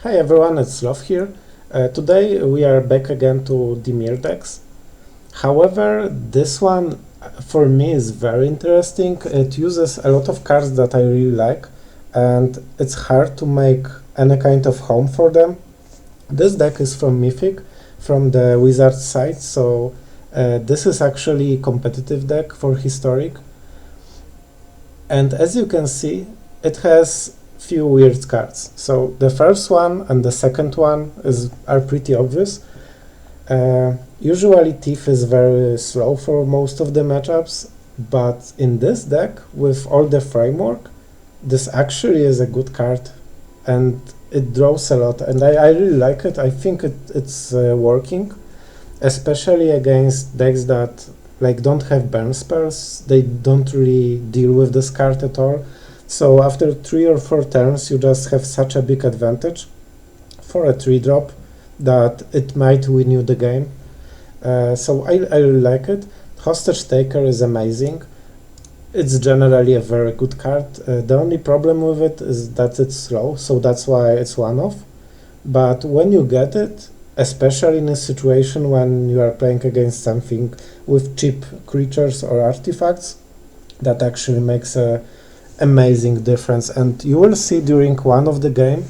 Hi everyone, it's Sloth here. Today we are back again to Dimir decks. However, this one for me is very interesting. It uses a lot of cards that I really like, and it's hard to make any kind of home for them. This deck is from Mythic, from the Wizard side, so this is actually competitive deck for Historic. And as you can see, it has few weird cards. So the first one and the second one are pretty obvious. Usually Thief is very slow for most of the matchups, but in this deck, with all the framework, this actually is a good card, and it draws a lot, and I really like it. I think it's working, especially against decks that don't have burn spells. They don't really deal with this card at all. So after 3 or 4 turns, you just have such a big advantage for a 3-drop that it might win you the game. So I really like it. Hostage Taker is amazing. It's generally a very good card. The only problem with it is that it's slow, so that's why it's one-off. But when you get it, especially in a situation when you are playing against something with cheap creatures or artifacts, that actually makes a amazing difference. And you will see during one of the game,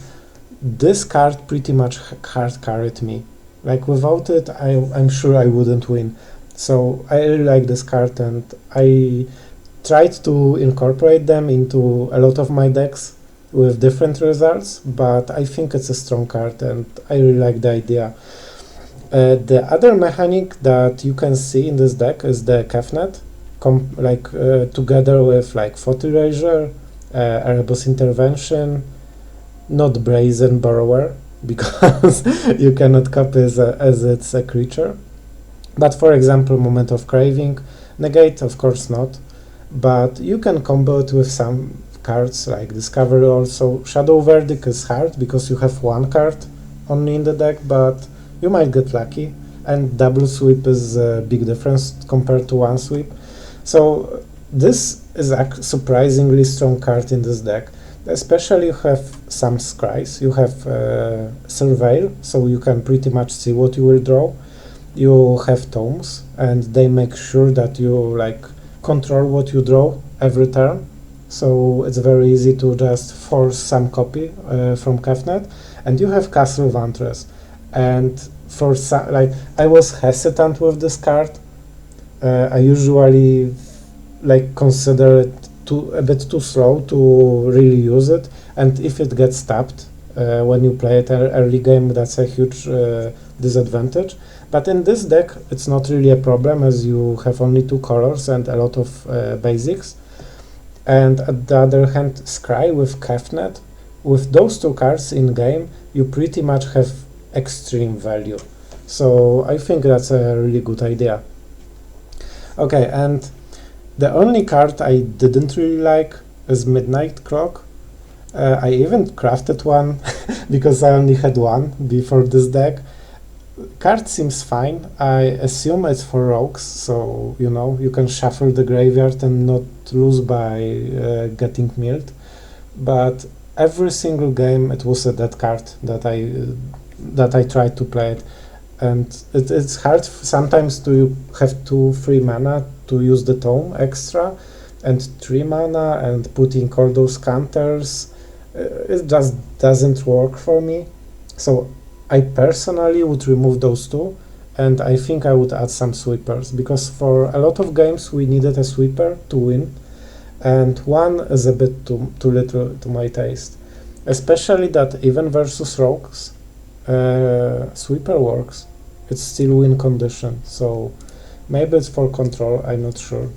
this card pretty much hard carried me. Like without it, I'm sure I wouldn't win. So I really like this card, and I tried to incorporate them into a lot of my decks with different results, but I think it's a strong card and I really like the idea. The other mechanic that you can see in this deck is the Kefnet, together with Thought Erasure, Erebos Intervention, not Brazen Borrower, because you cannot copy as it's a creature. But for example, Moment of Craving, Negate, of course not, but you can combo it with some cards like Discovery also. Shadow Verdict is hard because you have one card only in the deck, but you might get lucky, and Double Sweep is a big difference compared to one sweep. So this is a surprisingly strong card in this deck. Especially you have some scries, you have Surveil, so you can pretty much see what you will draw. You have Tomes, and they make sure that you control what you draw every turn. So it's very easy to just force some copy from Kefnet. And you have Castle Vantress. And for I was hesitant with this card. I usually consider it a bit too slow to really use it, and if it gets tapped when you play it early game, that's a huge disadvantage. But in this deck, it's not really a problem, as you have only 2 colors and a lot of basics. And at the other hand, Scry with Kefnet, with those 2 cards in game, you pretty much have extreme value. So I think that's a really good idea. Okay, and the only card I didn't really like is Midnight Clock. I even crafted one because I only had one before this deck. Card seems fine. I assume it's for rogues, so you can shuffle the graveyard and not lose by getting milled. But every single game it was a dead card that I tried to play it. And it's hard sometimes to have 2 free mana to use the Tome extra, and 3 mana and putting all those counters. It just doesn't work for me. So I personally would remove those 2, and I think I would add some sweepers, because for a lot of games we needed a sweeper to win, and 1 is a bit too little to my taste. Especially that even versus rogues, sweeper works. It's still win condition, so maybe it's for control, I'm not sure.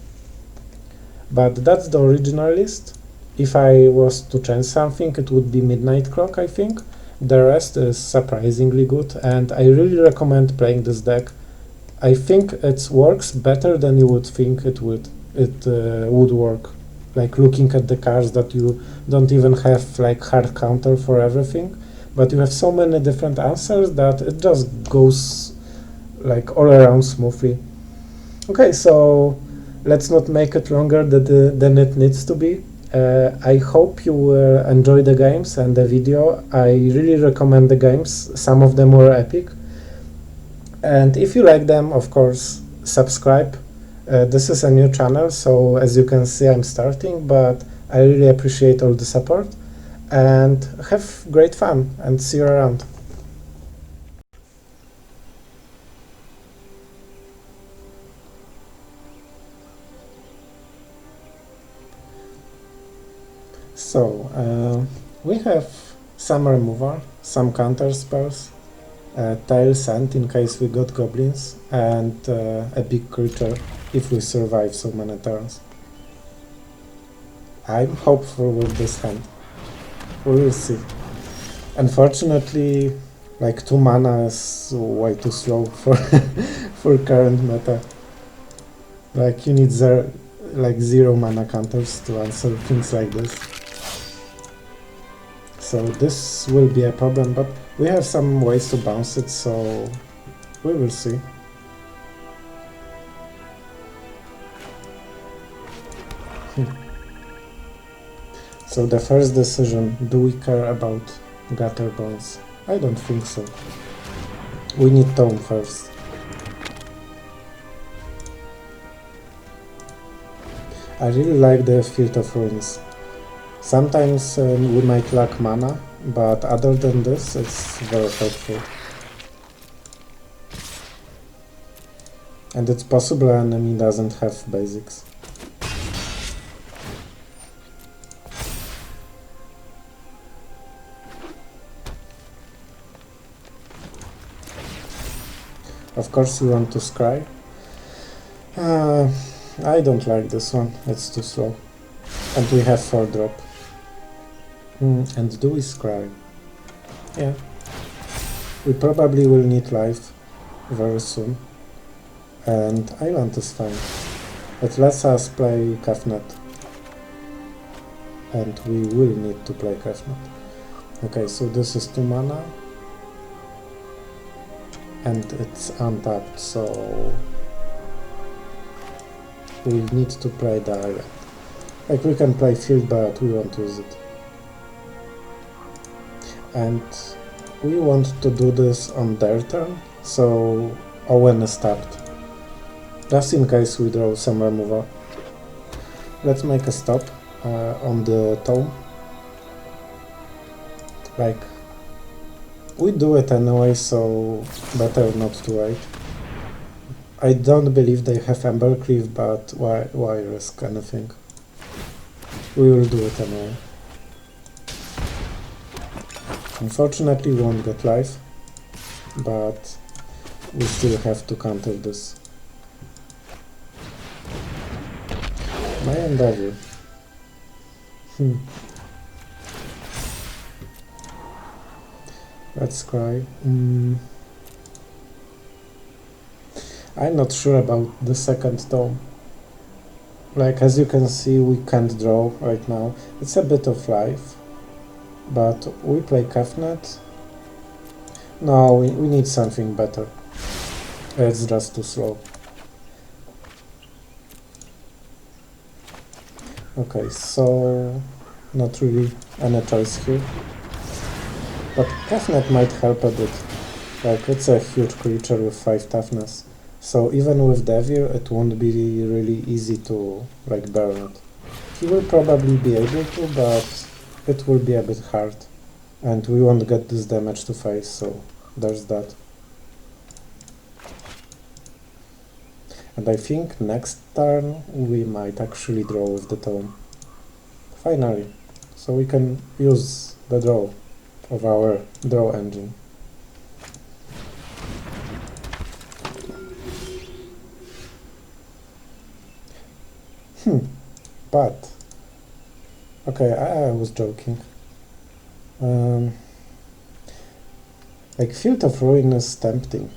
But that's the original list. If I was to change something, it would be Midnight Clock, I think. The rest is surprisingly good, and I really recommend playing this deck. I think it works better than you would think it would work. Looking at the cards, that you don't even have hard counter for everything, but you have so many different answers that it just goes all around smoothly. Okay, so let's not make it longer than it needs to be. I hope you will enjoy the games and the video. I really recommend the games. Some of them were epic. And if you like them, of course, subscribe. This is a new channel, so as you can see, I'm starting, but I really appreciate all the support. And have great fun, and see you around. So, we have some removal, some counter spells, tail sand in case we got goblins, and a big creature if we survive so many turns. I'm hopeful with this hand. We will see. Unfortunately, like 2 mana is way too slow for for current meta. Like you need 0 mana counters to answer things like this. So this will be a problem, but we have some ways to bounce it, so we will see. So the first decision, do we care about gutter bones? I don't think so. We need tome first. I really like the Field of Ruins. Sometimes we might lack mana, but other than this, it's very helpful. And it's possible an enemy doesn't have basics. Of course you want to scry. I don't like this one, it's too slow. And we have 4 drop. And do we scry? Yeah. We probably will need life very soon. And island is fine. It lets us play Kefnet. And we will need to play Kefnet. Okay, so this is 2 mana. And it's untapped, so we need to play the island. Like we can play field, but we won't use it. And we want to do this on their turn, so Owen is tapped. Just in case we draw some removal. Let's make a stop on the tome. Like, we do it anyway, so better not to wait. I don't believe they have Embercleave, but why risk anything? We will do it anyway. Unfortunately, we won't get life, but we still have to counter this. My endeavor. Let's cry. I'm not sure about the second tome. Like, as you can see, we can't draw right now. It's a bit of life. But we play Kefnet. No, we need something better. It's just too slow. Okay, so not really any choice here. But Kefnet might help a bit. Like, it's a huge creature with 5 toughness. So even with Dimir, it won't be really easy to, like, burn it. He will probably be able to, but it will be a bit hard. And we won't get this damage to face, so there's that. And I think next turn we might actually draw with the tome. Finally. So we can use the draw of our draw engine. But okay, I was joking. Like, Field of Ruin is tempting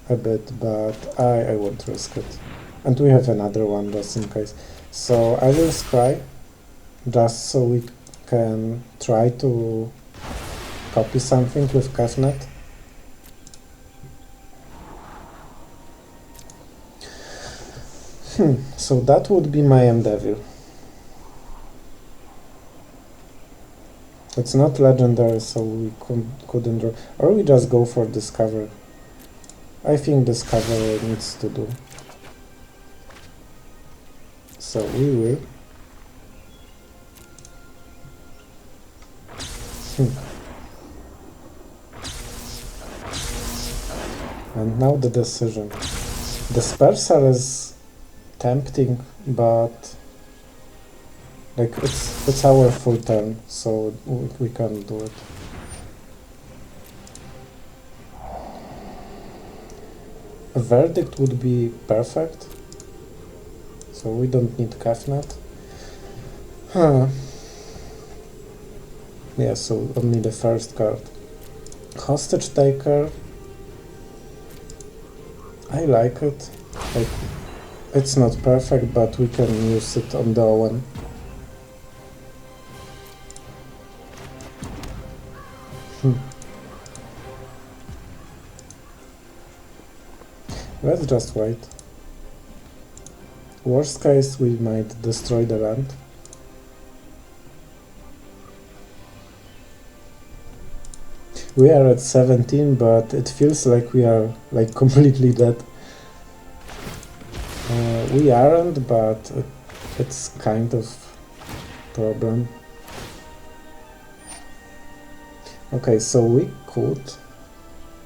a bit, but I won't risk it. And we have another one just in case. So I will scry, just so we can try to copy something with Kefnet. So that would be my endeavor. It's not legendary, so we couldn't draw. Or we just go for Discover. I think Discover needs to do. So we will. And now the decision. The Disperser is tempting, but like it's our full turn, so we can't do it. A Verdict would be perfect, so we don't need Kefnet. Yeah, so only the first card. Hostage Taker. I like it. Like, it's not perfect, but we can use it on the Owen. Let's just wait. Worst case, we might destroy the land. We are at 17, but it feels like we are like completely dead. We aren't, but it's kind of problem. Okay, so we could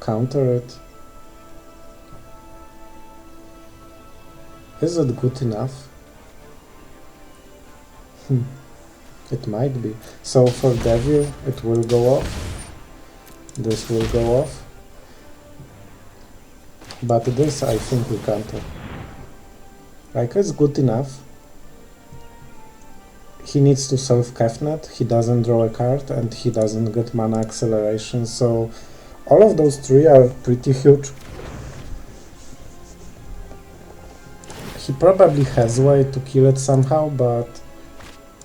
counter it. Is it good enough? It might be. So for Devil, it will go off. This will go off. But this, I think we counter. Like, it's good enough. He needs to solve Kefnet, he doesn't draw a card, and he doesn't get mana acceleration, so all of those three are pretty huge. He probably has a way to kill it somehow, but,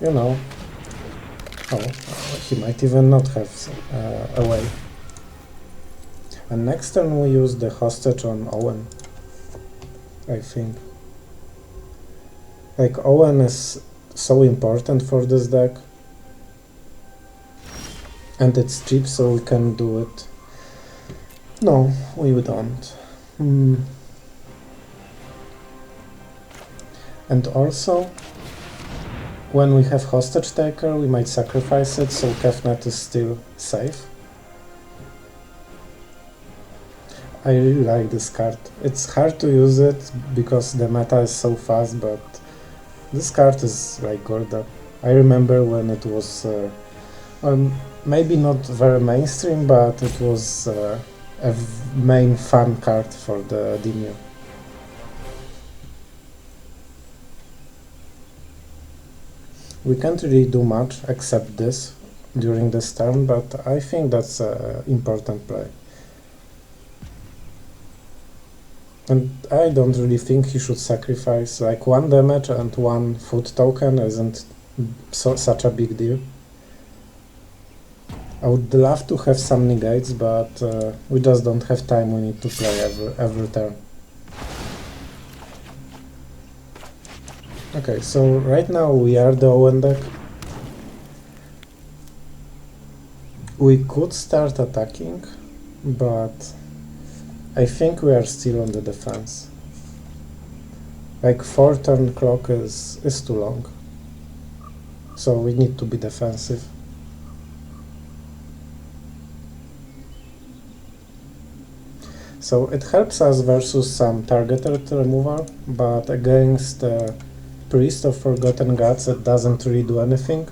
you know, he might even not have a way. And next turn we use the Hostage on Owen, I think. Like, Owen is so important for this deck. And it's cheap, so we can do it. No, we don't. And also, when we have Hostage Taker, we might sacrifice it, so Kefnet is still safe. I really like this card. It's hard to use it because the meta is so fast, but this card is like gold up. I remember when it was maybe not very mainstream, but it was a main fun card for the Dimir. We can't really do much except this during this turn, but I think that's an important play. And I don't really think he should sacrifice, like 1 damage and 1 food token isn't such a big deal. I would love to have some negates, but we just don't have time, we need to play every turn. Okay, so right now we are the Owen deck. We could start attacking, but I think we are still on the defense. Like 4 turn clock is too long. So we need to be defensive. So it helps us versus some targeted removal, but against the Priest of Forgotten Gods it doesn't really do anything,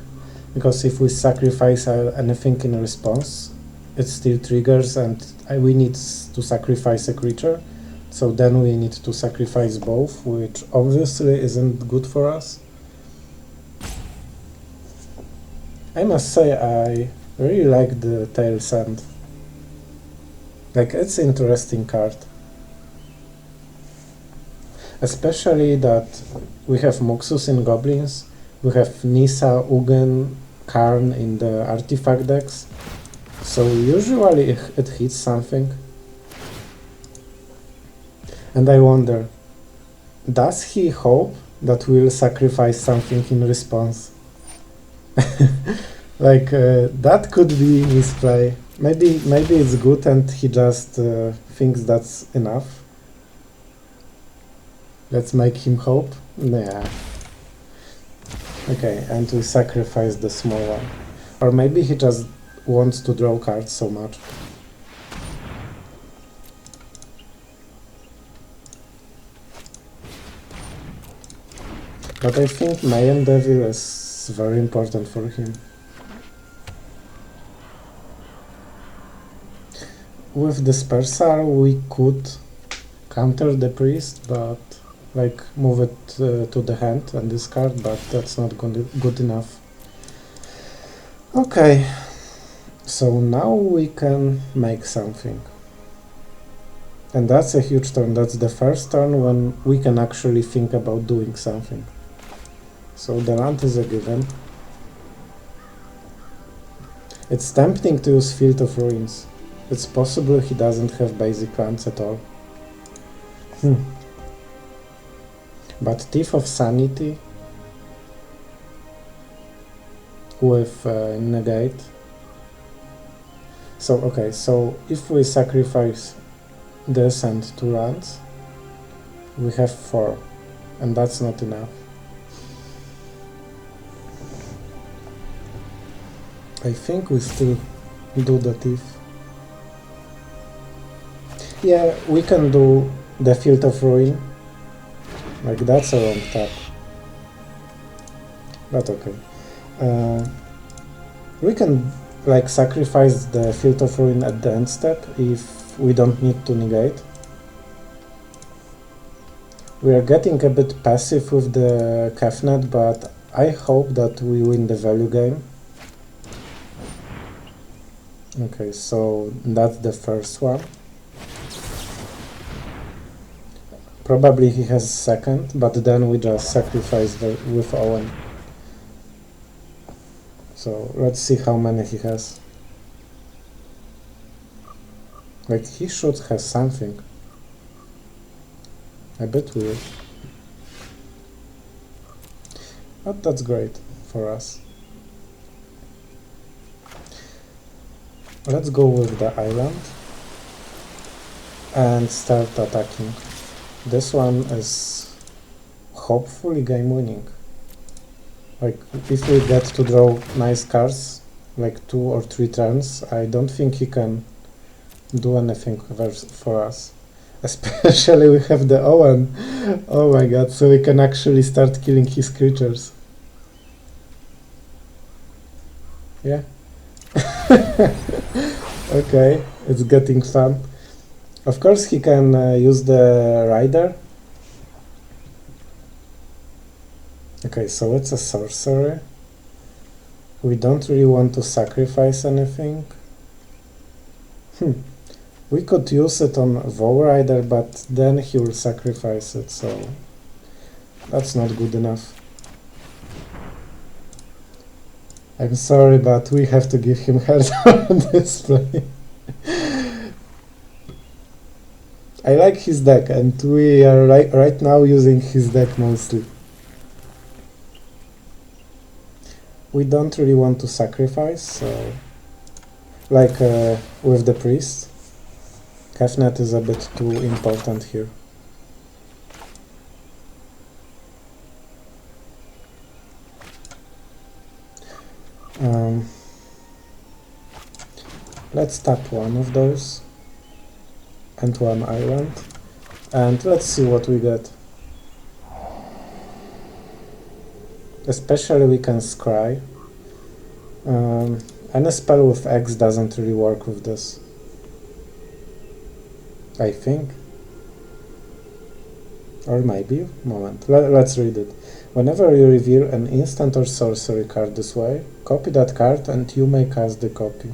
because if we sacrifice anything in response, it still triggers and we need to sacrifice a creature, so then we need to sacrifice both, which obviously isn't good for us. I must say I really like the Tail's End. Like, it's an interesting card. Especially that we have Muxus in Goblins, we have Nissa, Ugin, Karn in the artifact decks. So usually it hits something. And I wonder, does he hope that we'll sacrifice something in response? That could be misplay. Maybe it's good and he just thinks that's enough. Let's make him hope. Nah. Okay, and we sacrifice the small one. Or maybe he just wants to draw cards so much. But I think Mayan Devil is very important for him. With Dispersal we could counter the priest, but move it to the hand and discard, but that's not good enough. Okay, so now we can make something. And that's a huge turn. That's the first turn when we can actually think about doing something. So the land is a given. It's tempting to use Field of Ruins. It's possible he doesn't have basic lands at all. But Thief of Sanity with negate. So okay, so if we sacrifice this and 2 lands, we have 4, and that's not enough. I think we still do the Thief. Yeah, we can do the Field of Ruin. That's a wrong tap. But okay. We can sacrifice the Field of Ruin at the end step if we don't need to negate. We are getting a bit passive with the Kefnet, but I hope that we win the value game. Okay, so that's the first one. Probably he has second, but then we just sacrifice with Owen. So let's see how many he has. He should have something. I bet we will. But that's great for us. Let's go with the island and start attacking. This one is hopefully game winning. If we get to draw nice cards, 2 or 3 turns, I don't think he can do anything for us. Especially we have the Owen. Oh my god, so we can actually start killing his creatures. Yeah. Okay, it's getting fun. Of course he can use the Rider. Okay, so it's a sorcery. We don't really want to sacrifice anything. We could use it on Vow Rider, but then he will sacrifice it, so that's not good enough. I'm sorry, but we have to give him heart on display. I like his deck, and we are right now using his deck mostly. We don't really want to sacrifice, so with the priest, Kefnet is a bit too important here. Let's tap one of those and one island, and let's see what we get. Especially we can scry. Any spell with X doesn't really work with this, I think. Or maybe. Moment. Let's read it. Whenever you reveal an instant or sorcery card this way, copy that card and you may cast the copy.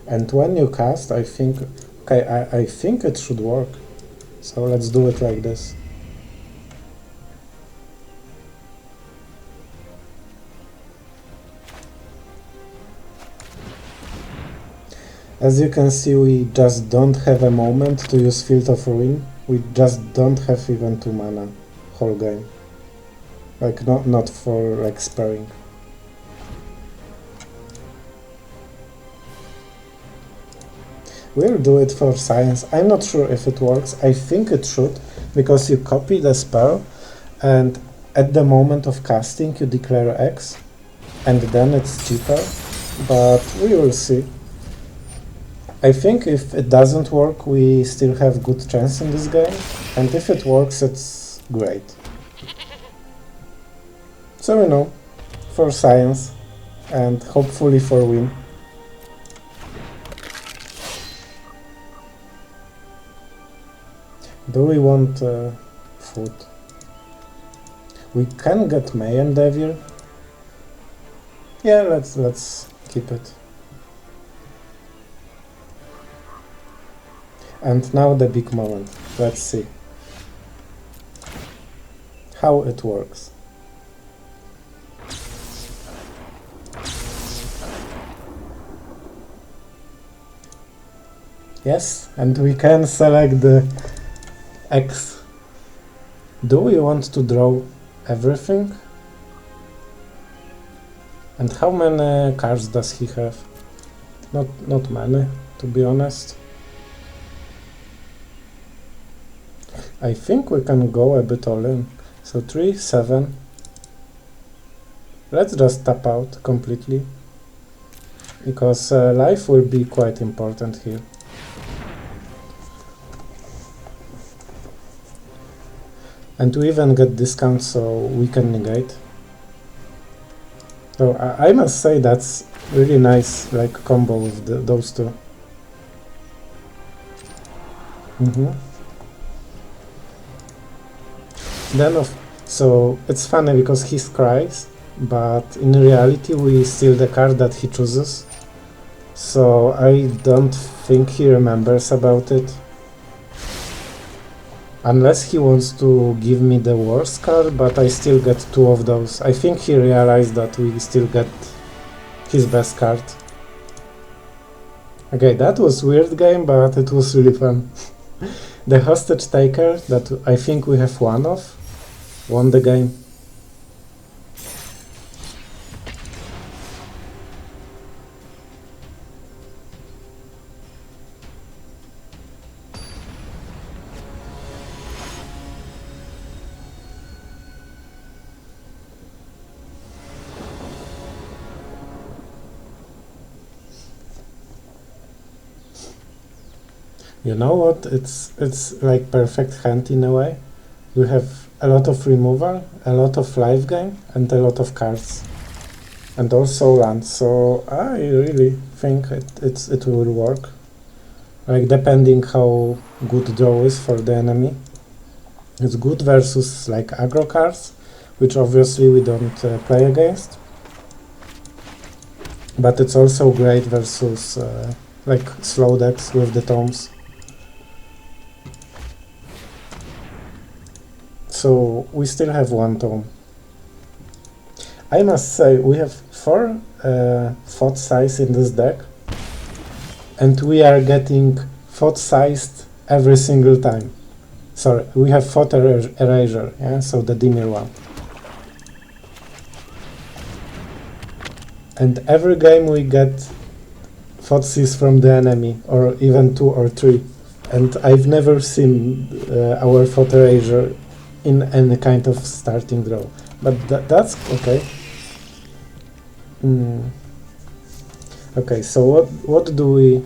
And when you cast, I think... Okay, I think it should work. So let's do it like this. As you can see, we just don't have a moment to use Field of Ruin. We just don't have even 2 mana. whole game. Like not for like sparing. We'll do it for science. I'm not sure if it works. I think it should, because you copy the spell and at the moment of casting you declare X and then it's cheaper, but we will see. I think if it doesn't work we still have good chance in this game, and if it works it's great. So you know, for science and hopefully for win. Do we want food? We can get May and Devir. Yeah, let's keep it. And now the big moment. Let's see how it works. Yes, and we can select the X. Do we want to draw everything? And how many cards does he have? Not many, to be honest. I think we can go a bit all in. So 3, 7. Let's just tap out completely, because life will be quite important here. And we even get discount, so we can negate. So I must say that's really nice, like combo with those two. Then so it's funny because he scries, but in reality we steal the card that he chooses. So I don't think he remembers about it. Unless he wants to give me the worst card, but I still get 2 of those. I think he realized that we still get his best card. Okay, that was weird game, but it was really fun. The hostage taker, that I think we have one of, won the game. You know what? It's like perfect hand in a way. We have a lot of removal, a lot of life gain, and a lot of cards, and also land. So I really think it will work. Like depending how good draw is for the enemy. It's good versus like aggro cards, which obviously we don't play against. But it's also great versus like slow decks with the tomes. So we still have 1 tome. I must say we have 4 font size in this deck, and we are getting font sized every single time. Sorry, we have font erasure, yeah, so the Dimir one. And every game we get font-size from the enemy, or even 2 or 3. And I've never seen our font erasure in any kind of starting draw, but that's okay. Okay, so what do we?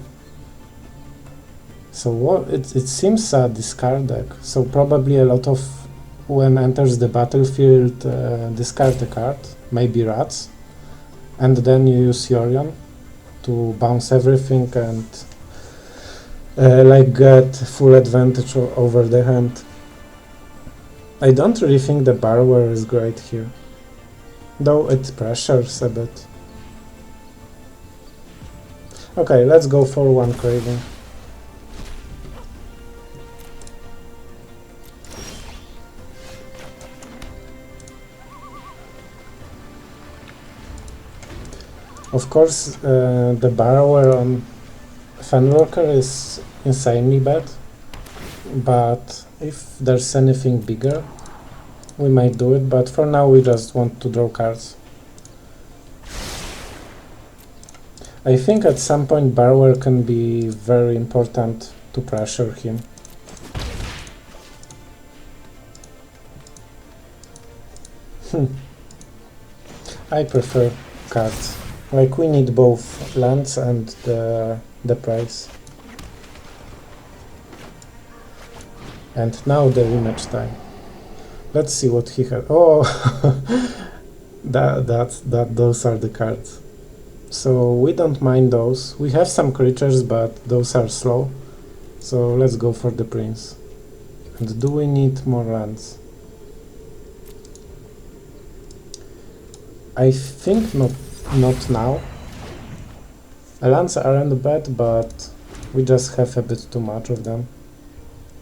So what? It seems a discard deck. So probably a lot of when enters the battlefield, discard a card, maybe rats, and then you use Yorion to bounce everything and like get full advantage over the hand. I don't really think the Borrower is great here, though it pressures a bit. Okay, let's go for 1 Craving. Of course, the Borrower on Fenwalker is insanely bad, but if there's anything bigger, we might do it, but for now we just want to draw cards. I think at some point Borrower can be very important to pressure him. I prefer cards. Like, we need both lands and the price. And now the rematch time. Let's see what he had. Oh, those are the cards. So we don't mind those. We have some creatures, but those are slow. So let's go for the prince. And do we need more lands? I think not now. Lands aren't bad, but we just have a bit too much of them.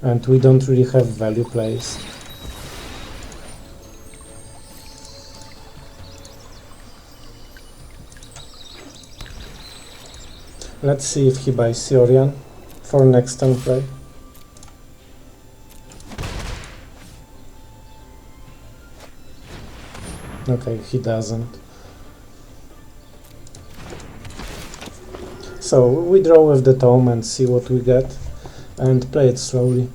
And we don't really have value plays. Let's see if he buys Siorian for next turn play. Okay, he doesn't. So we draw with the tome and see what we get, and play it slowly.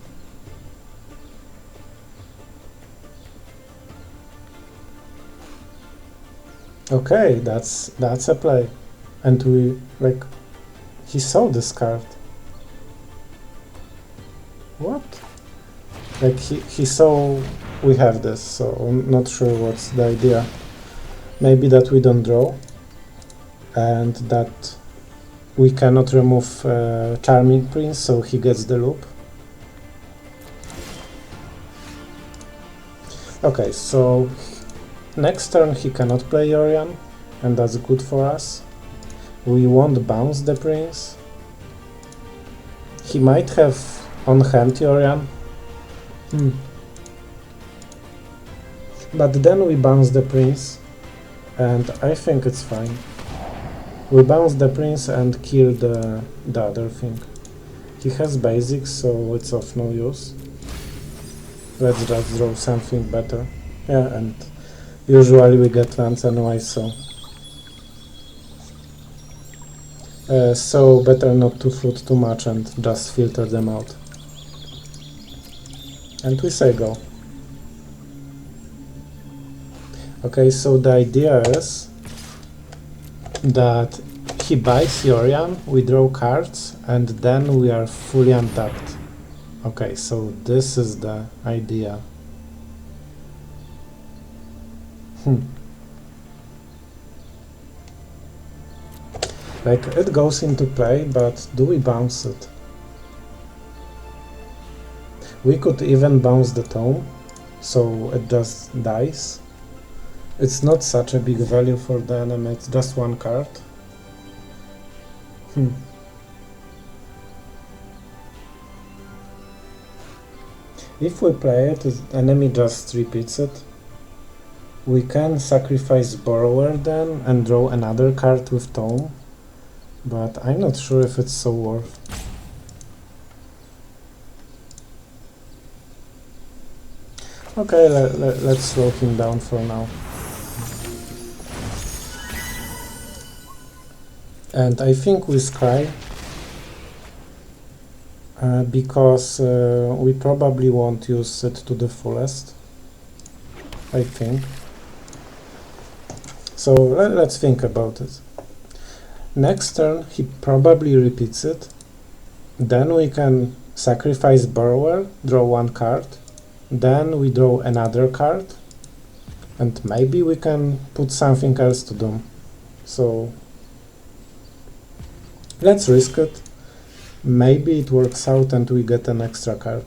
Okay, that's a play. And we, like, he saw this card. What? Like, he saw we have this, so I'm not sure what's the idea. Maybe that we don't draw, and that we cannot remove Charming Prince, so he gets the loop. Okay, so next turn he cannot play Yorian, and that's good for us. We won't bounce the prince. He might have on hand Yorian. But then we bounce the prince, and I think it's fine. We bounce the prince and kill the other thing. He has basics, so it's of no use. Let's just draw something better. Yeah, and usually we get lands anyway, so... so better not to float too much and just filter them out. And we say go. Okay, so the idea is that he buys Yorian, we draw cards, and then we are fully untapped. Okay, so this is the idea. Like, it goes into play, but do we bounce it? We could even bounce the tome, so it just dies. It's not such a big value for the enemy, it's just one card. If we play it, the enemy just repeats it. We can sacrifice Borrower then and draw another card with tome, but I'm not sure if it's so worth. Okay, let's slow him down for now. And I think we scry, because we probably won't use it to the fullest, I think. So let's think about it. Next turn he probably repeats it, then we can sacrifice Borrower, draw one card, then we draw another card, and maybe we can put something else to them. So let's risk it. Maybe it works out and we get an extra card.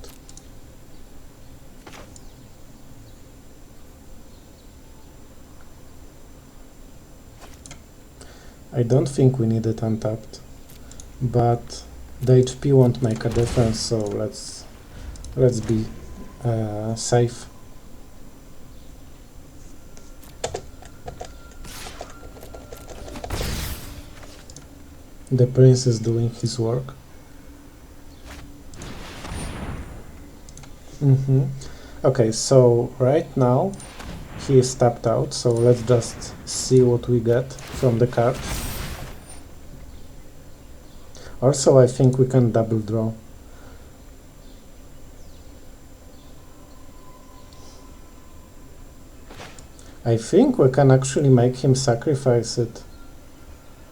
I don't think we need it untapped, but the HP won't make a difference, so let's be safe. The prince is doing his work. Okay, so right now he is tapped out, so let's just see what we get from the card. Also, I think we can double draw. I think we can actually make him sacrifice it.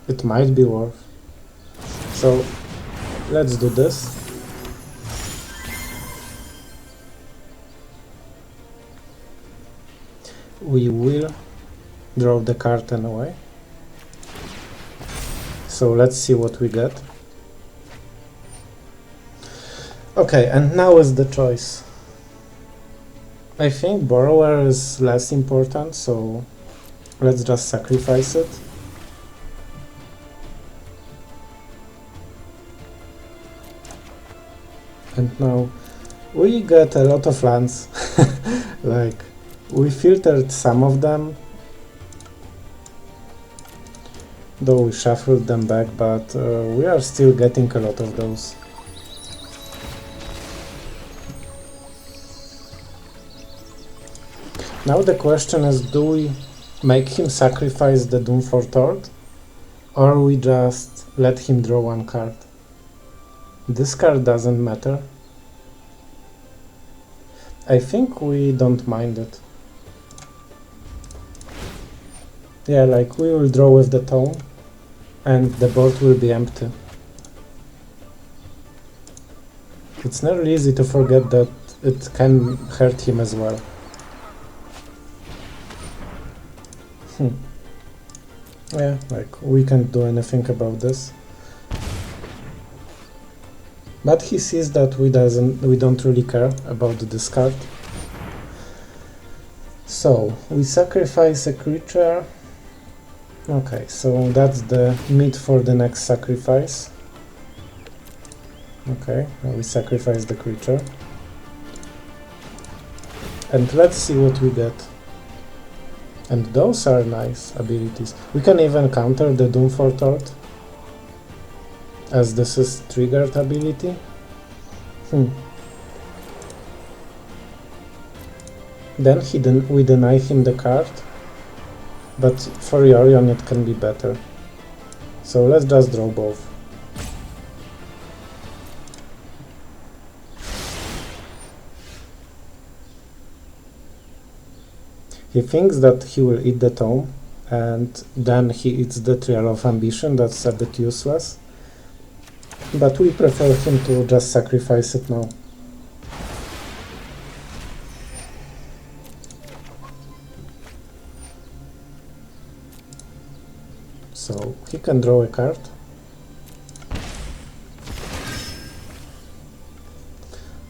It might be worth. So let's do this. We will draw the card anyway. So let's see what we get. Okay, and now is the choice. I think borrower is less important, so let's just sacrifice it. And now we get a lot of lands. Like, we filtered some of them, though we shuffled them back, but we are still getting a lot of those. Now the question is, do we make him sacrifice the Doom for Tort, or we just let him draw one card? This card doesn't matter. I think we don't mind it. Yeah, like, we will draw with the tome, and the board will be empty. It's never easy to forget that it can hurt him as well. Yeah, like, we can't do anything about this. But he sees that we don't really care about the discard. So we sacrifice a creature. Okay, so that's the meat for the next sacrifice. Okay, we sacrifice the creature. And let's see what we get. And those are nice abilities. We can even counter the Doom for Tort, as this is triggered ability. Then we deny him the card, but for Yorion it can be better. So let's just draw both. He thinks that he will eat the tome, and then he eats the Trial of Ambition. That's a bit useless. But we prefer him to just sacrifice it now. So he can draw a card.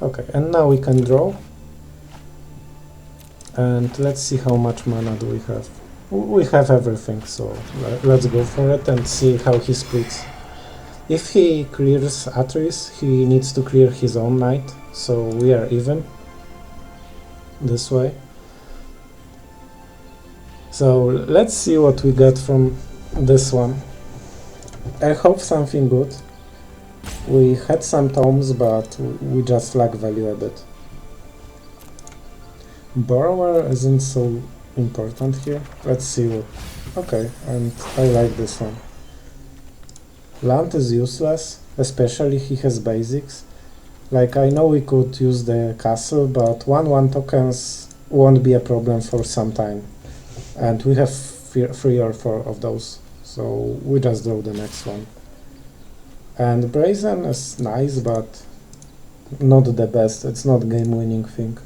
Okay, and now we can draw. And let's see how much mana do we have. We have everything, so let's go for it and see how he splits. If he clears Atris, he needs to clear his own knight, so we are even this way. So let's see what we get from this one. I hope something good. We had some tomes, but we just lack value a bit. Borrower isn't so important here. Let's see what... Okay, and I like this one. Land is useless, especially he has basics. Like, I know we could use the castle, but 1/1 tokens won't be a problem for some time. And we have 3 or 4 of those, so we just draw the next one. And Brazen is nice, but not the best. It's not game-winning thing.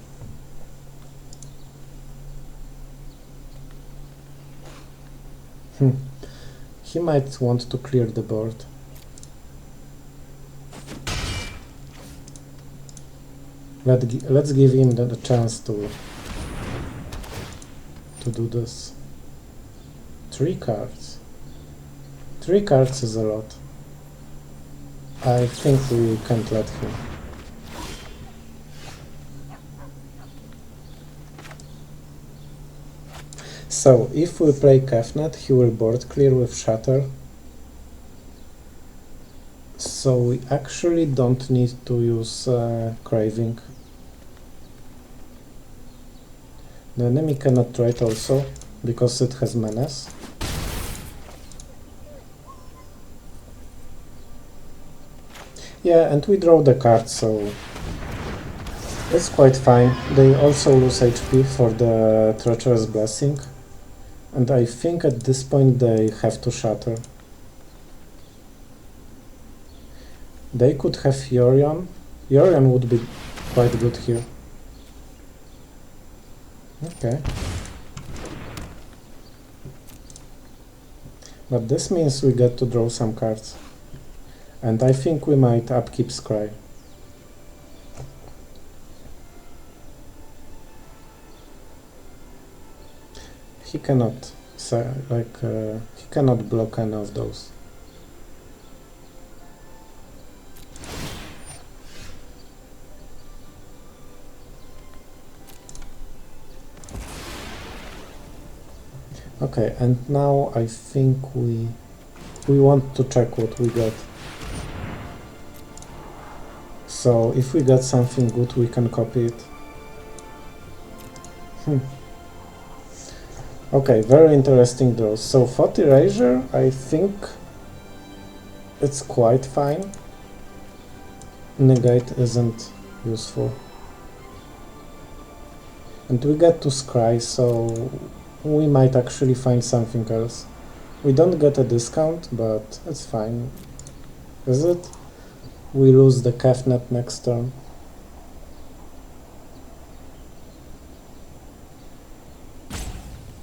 He might want to clear the board. Let's give him the chance to do this. 3 cards. 3 cards is a lot. I think we can't let him. So, if we play Kefnet, he will board clear with Shatter. So we actually don't need to use Craving. The enemy cannot trade also, because it has menace. Yeah, and we draw the card, so it's quite fine. They also lose HP for the Treacherous Blessing, and I think at this point they have to shatter. They could have Yorion. Yorion would be quite good here. Okay. But this means we get to draw some cards. And I think we might upkeep Scry. He cannot, he cannot block any of those. Okay, and now I think we want to check what we got. So if we got something good, we can copy it. Okay, very interesting draws. So Thought Erasure, I think it's quite fine. Negate isn't useful. And we get to Scry, so we might actually find something else. We don't get a discount, but it's fine. Is it? We lose the Kefnet next turn.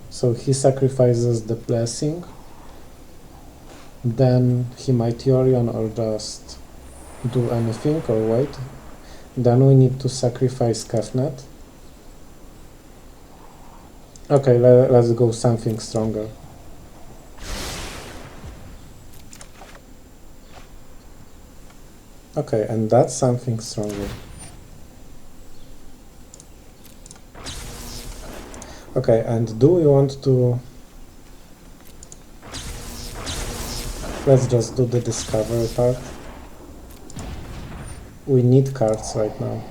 So he sacrifices the blessing. Then he might Yorion or just do anything or wait. Then we need to sacrifice Kefnet. Okay, let's go something stronger. Okay, and that's something stronger. Okay, and do we want to... Let's just do the discovery part. We need cards right now.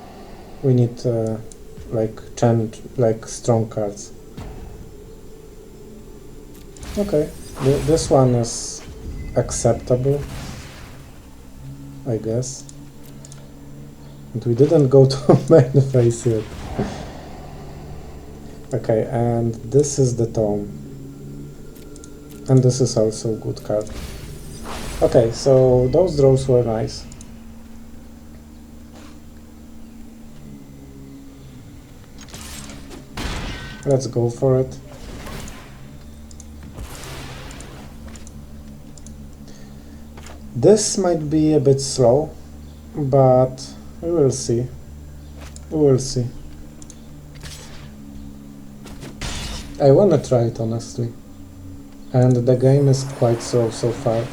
We need like strong cards. Okay, this one is acceptable, I guess. And we didn't go to main phase yet. Okay, and this is the Tome. And this is also a good card. Okay, so those draws were nice. Let's go for it. This might be a bit slow, but we will see. We will see. I wanna try it honestly. And the game is quite slow so far.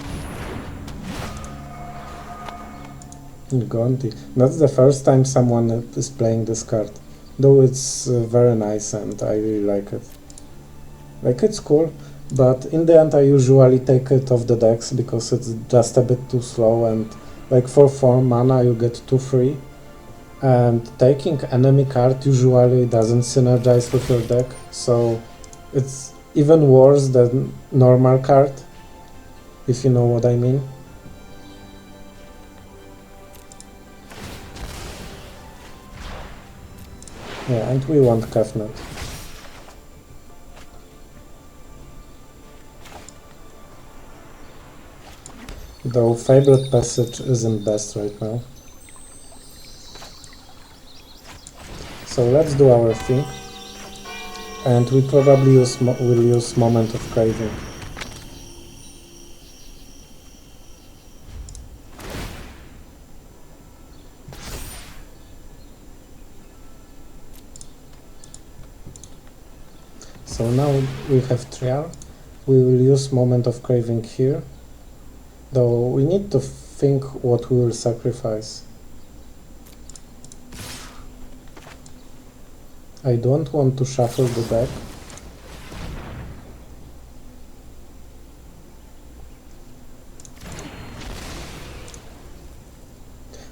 Gonti. That's the first time someone is playing this card. Though it's very nice and I really like it. Like, it's cool, but in the end I usually take it off the decks because it's just a bit too slow, and like for 4 mana you get 2 free. And taking enemy card usually doesn't synergize with your deck, so it's even worse than normal card, if you know what I mean. Yeah, and we want Kefnet. Though favorite passage isn't best right now. So let's do our thing. And we probably will use Moment of Craving. So now we have Trial. We will use Moment of Craving here. Though we need to think what we will sacrifice. I don't want to shuffle the deck.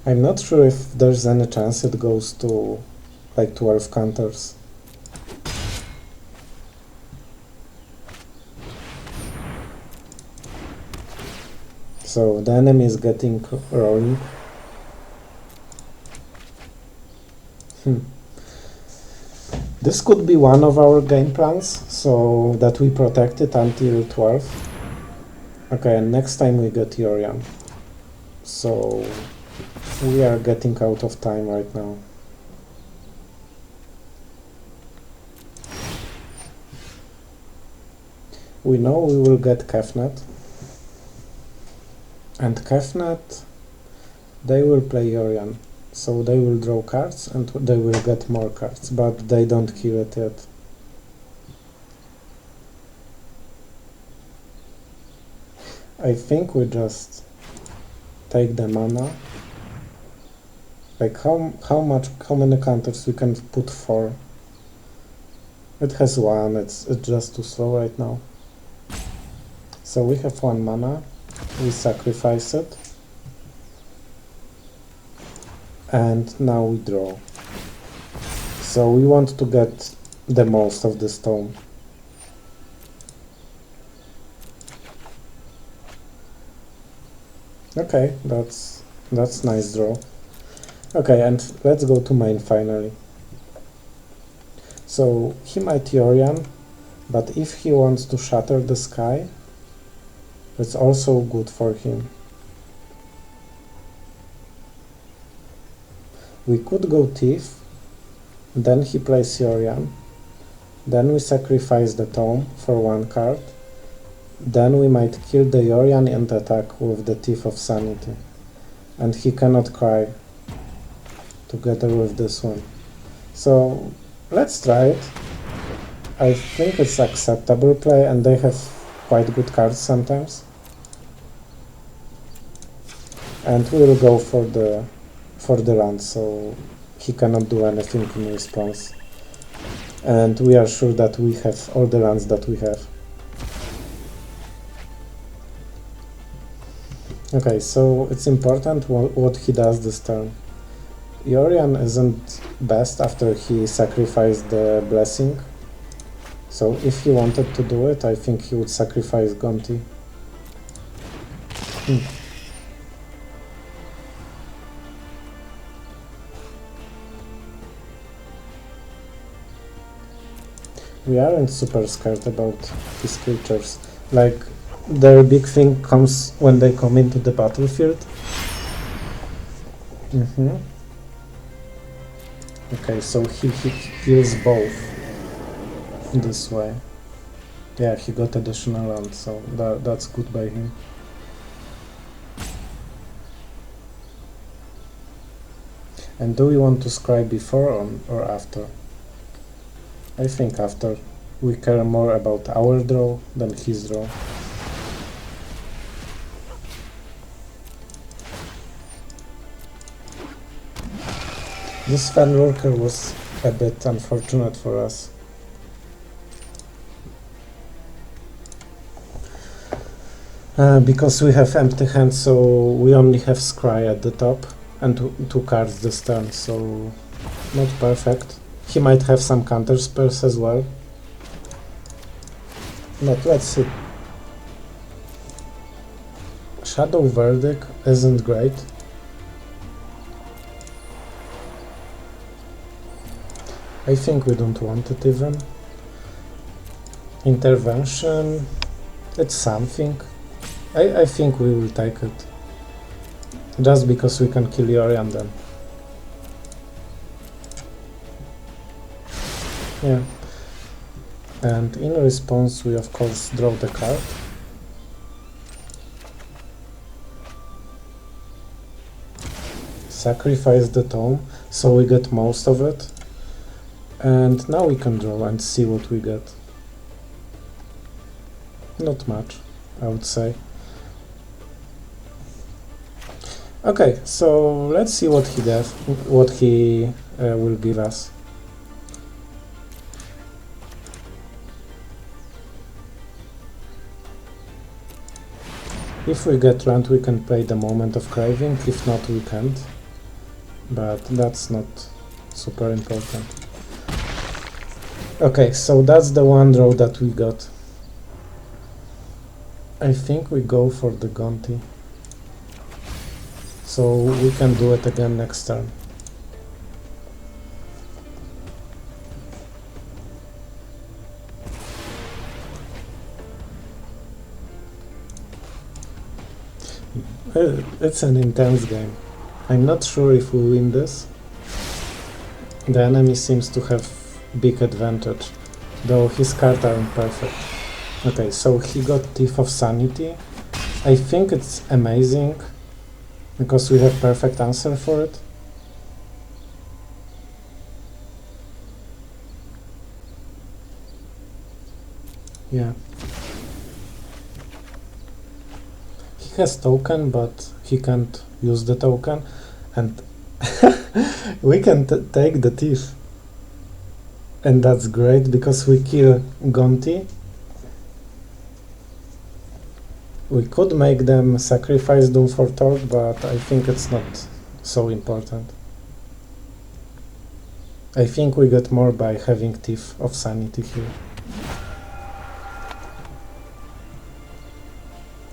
I'm not sure if there's any chance it goes to like 12 counters. So the enemy is getting rolling. This could be one of our game plans, so that we protect it until 12. Okay, and next time we get Yorian. So we are getting out of time right now. We know we will get Kefnet. And Kefnet, they will play Yorian. So they will draw cards and they will get more cards, but they don't kill it yet. I think we just take the mana. Like how many counters we can put 4? It has 1, it's just too slow right now. So we have 1 mana, we sacrifice it. And now we draw. So we want to get the most of the stone. Okay, that's nice draw. Okay, and let's go to main finally. So he might Yorian, but if he wants to shatter the sky, it's also good for him. We could go Thief, then he plays Yorian, then we sacrifice the Tome for 1 card, then we might kill the Yorian and attack with the Thief of Sanity, and he cannot cry together with this one. So let's try it. I think it's acceptable play, and they have quite good cards sometimes. And we will go for the land, so he cannot do anything in response. And we are sure that we have all the lands that we have. Okay, so it's important what he does this turn. Yorian isn't best after he sacrificed the blessing. So if he wanted to do it, I think he would sacrifice Gonti. We aren't super scared about these creatures. Like, their big thing comes when they come into the battlefield. Okay, so he kills both this way. Yeah, he got additional land, so that's good by him. And do we want to scry before or after? I think after. We care more about our draw than his draw. This fan worker was a bit unfortunate for us. Because we have empty hands, so we only have scry at the top and 2 cards this turn, so not perfect. He might have some counter spells as well. But let's see. Shadow Verdict isn't great. I think we don't want it even. Intervention, it's something. I think we will take it. Just because we can kill Yorian then. Yeah. And in response we of course draw the card. Sacrifice the Tome, so we get most of it. And now we can draw and see what we get. Not much, I would say. Okay, so let's see what he will give us. If we get land, we can play the Moment of Craving, if not we can't. But that's not super important. Okay, so that's the one draw that we got. I think we go for the Gonti. so we can do it again next turn. It's an intense game. I'm not sure if we win this. The enemy seems to have big advantage, though his cards aren't perfect. Okay, so he got Thief of Sanity. I think it's amazing, because we have perfect answer for it. Yeah. He has token, but he can't use the token, and we can take the thief. And that's great, because we kill Gonti. We could make them sacrifice Doom for Torque, but I think it's not so important. I think we get more by having Thief of Sanity here.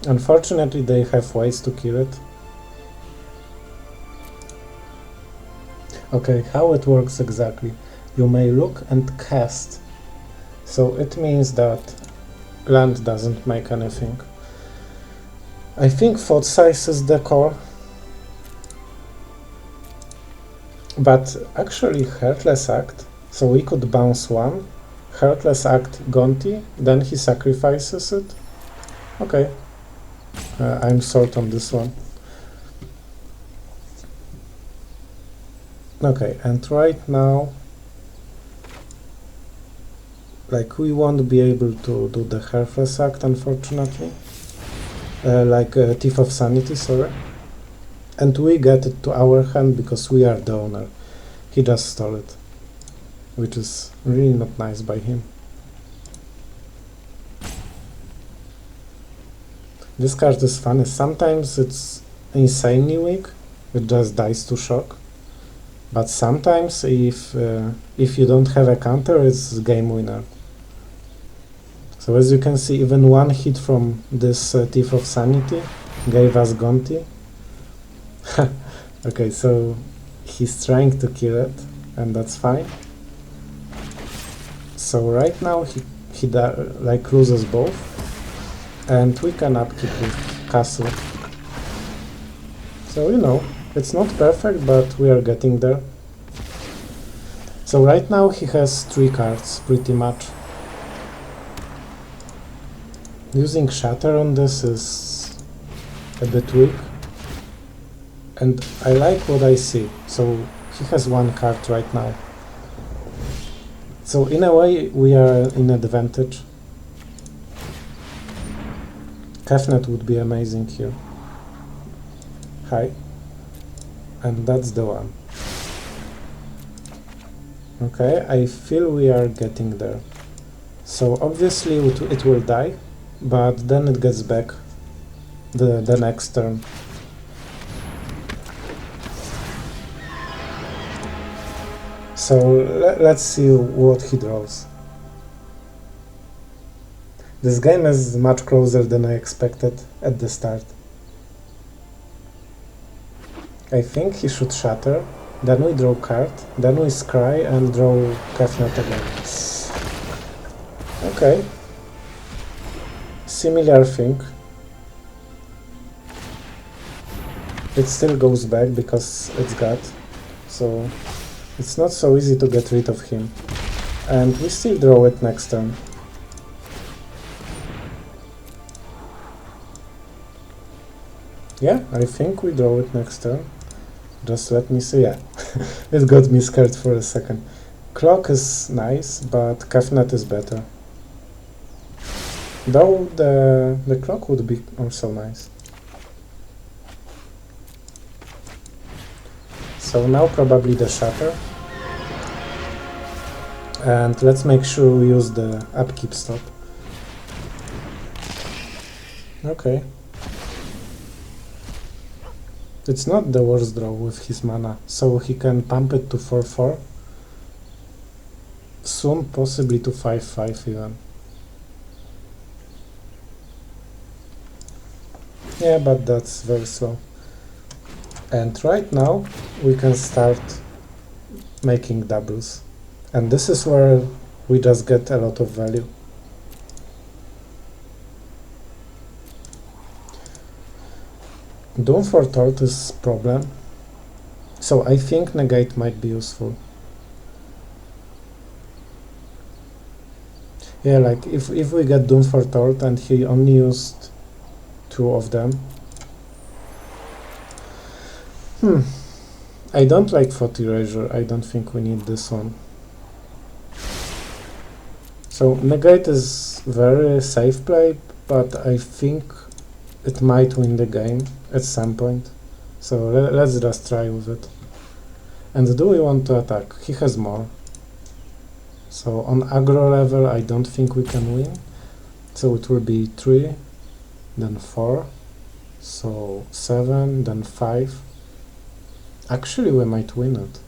Unfortunately, they have ways to kill it. Okay, how it works exactly? You may look and cast. So it means that land doesn't make anything. I think font size is the core. But actually Heartless Act, so we could bounce one, Heartless Act Gonti, then he sacrifices it. Okay, I'm short on this one. Okay, and right now, like, we won't be able to do the Heartless Act, unfortunately. Thief of Sanity, sorry. And we get it to our hand because we are the owner. He just stole it, which is really not nice by him. This card is funny. Sometimes it's insanely weak, it just dies to shock. But sometimes, if you don't have a counter, it's game winner. So as you can see, even one hit from this Thief of Sanity gave us Gonti. Okay, so he's trying to kill it, and that's fine. So right now he loses both, and we can upkeep with Castle. So, you know, it's not perfect, but we are getting there. So right now he has 3 cards, pretty much. Using Shatter on this is a bit weak. And I like what I see. So he has 1 card right now. So in a way we are in advantage. Kefnet would be amazing here. Hi. And that's the one. Okay, I feel we are getting there. So obviously it will die, but then it gets back the next turn. So let's see what he draws. This game is much closer than I expected at the start. I think he should Shatter, then we draw card, then we scry and draw Kefnet again. Okay. Similar thing. It still goes back because it's got, so it's not so easy to get rid of him. And we still draw it next turn. Yeah, I think we draw it next turn. Just let me see, yeah. It got me scared for a second. Clock is nice, but Kefnet is better. Though the clock would be also nice. So now probably the Shatter. And let's make sure we use the upkeep stop. Okay. It's not the worst draw with his mana, so he can pump it to 4-4. Soon possibly to 5-5 even. Yeah, but that's very slow. And right now we can start making doubles. And this is where we just get a lot of value. Doom for Thought is problem. So I think negate might be useful. Yeah, like if we get Doom for Thought and he only used 2 of them. I don't like Thought Erasure. I don't think we need this one. So negate is very safe play, but I think it might win the game at some point. So let's just try with it. And do we want to attack? He has more. So on aggro level I don't think we can win. So it will be 3, then 4, so 7, then 5. Actually we might win it.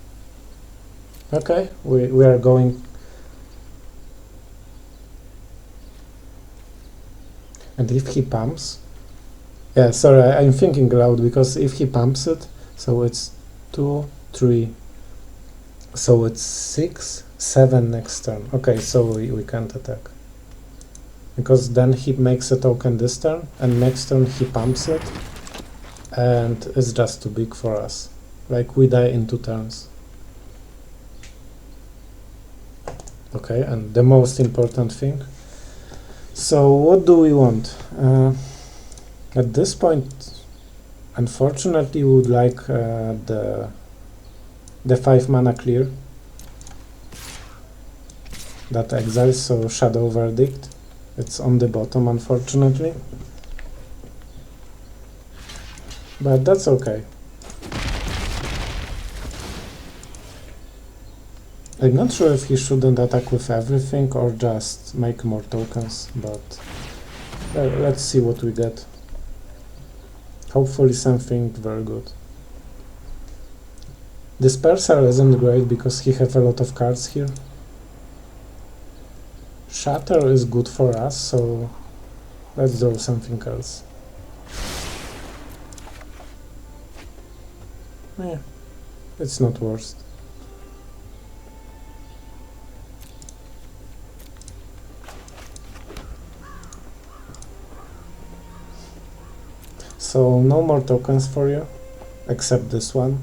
Okay, we are going. And if he pumps, yeah, sorry, I'm thinking loud, because if he pumps it, so it's 2, 3, so it's 6, 7 next turn. Okay, so we can't attack. Because then he makes a token this turn, and next turn he pumps it, and it's just too big for us. Like, we die in 2 turns. Okay, and the most important thing. So what do we want? At this point, unfortunately, we would like the 5 mana clear that exiles, so Shadow Verdict. It's on the bottom, unfortunately. But that's okay. I'm not sure if he shouldn't attack with everything or just make more tokens, but let's see what we get. Hopefully something very good. Disperser isn't great because he has a lot of cards here. Shatter is good for us, so let's do something else. Yeah, it's not worst. So no more tokens for you, except this one.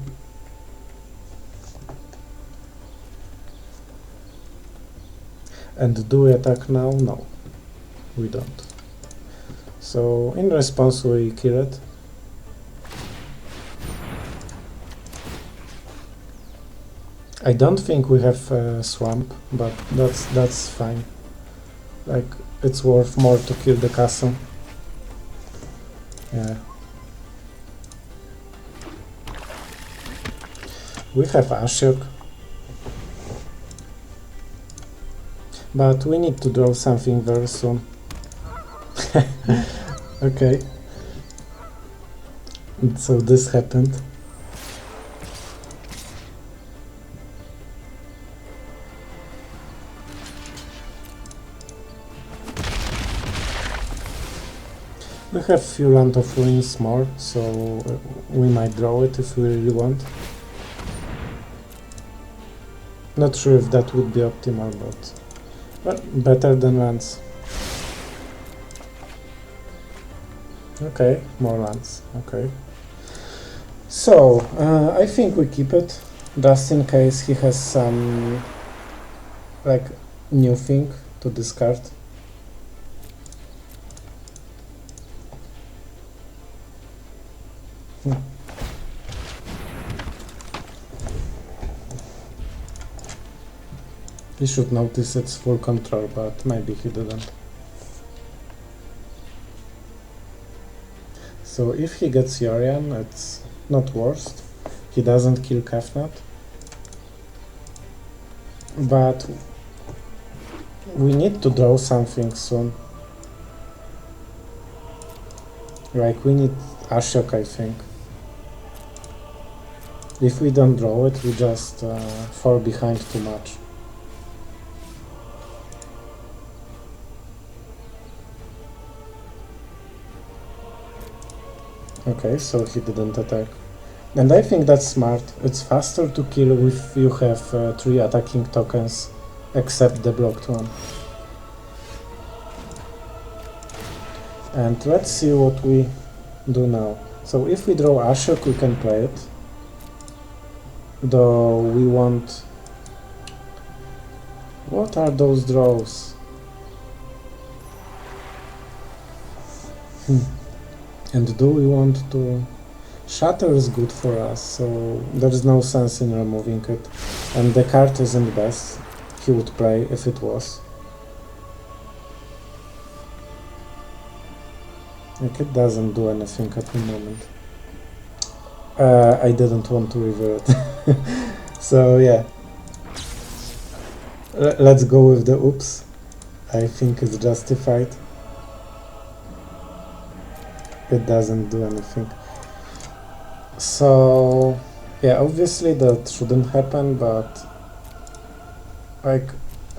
And do we attack now? No, we don't. So in response we kill it. I don't think we have swamp, but that's fine. Like, it's worth more to kill the castle. Yeah. We have Ashok. But we need to draw something very soon. Okay. And so this happened. We have few Land of Ruins more, so we might draw it if we really want. Not sure if that would be optimal, but better than lands. Okay, more lands, okay. So, I think we keep it, just in case he has some, like, new thing to discard. He should notice it's full control, but maybe he didn't. So if he gets Yorian, it's not worst. He doesn't kill Kefnet. But we need to draw something soon. Like, we need Ashok, I think. If we don't draw it, we just fall behind too much. Okay, so he didn't attack. And I think that's smart. It's faster to kill if you have 3 attacking tokens, except the blocked one. And let's see what we do now. So if we draw Ashok, we can play it. Though we want... What are those draws? And do we want to... Shatter is good for us, so there is no sense in removing it. And the card isn't best. He would play if it was. Like, it doesn't do anything at the moment. I didn't want to reveal it. So yeah. Let's go with the oops. I think it's justified. It doesn't do anything. So yeah, obviously that shouldn't happen, but like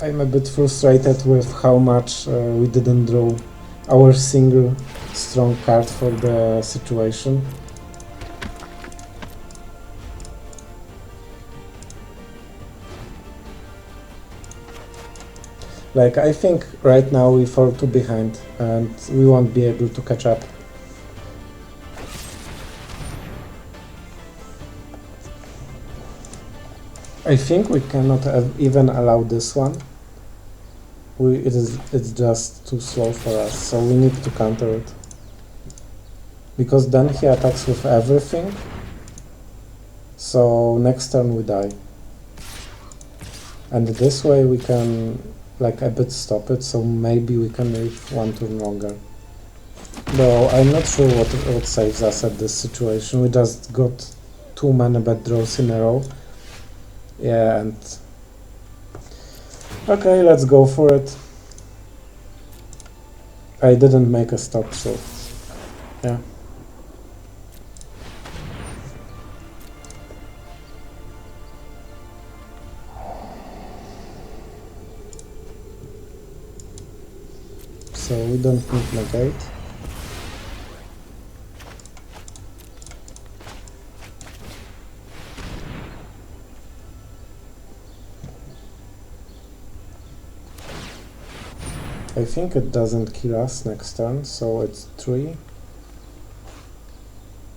I'm a bit frustrated with how much we didn't draw our single strong card for the situation. Like, I think right now we fall 2 behind and we won't be able to catch up. I think we cannot even allow this one. It's just too slow for us, so we need to counter it. Because then he attacks with everything, so next turn we die. And this way we can like a bit stop it, so maybe we can live 1 turn longer. Though I'm not sure what saves us at this situation. We just got too many bad draws in a row. Yeah, and... Okay, let's go for it. I didn't make a stop, so... yeah. So we don't need negate. I think it doesn't kill us next turn, so it's 3.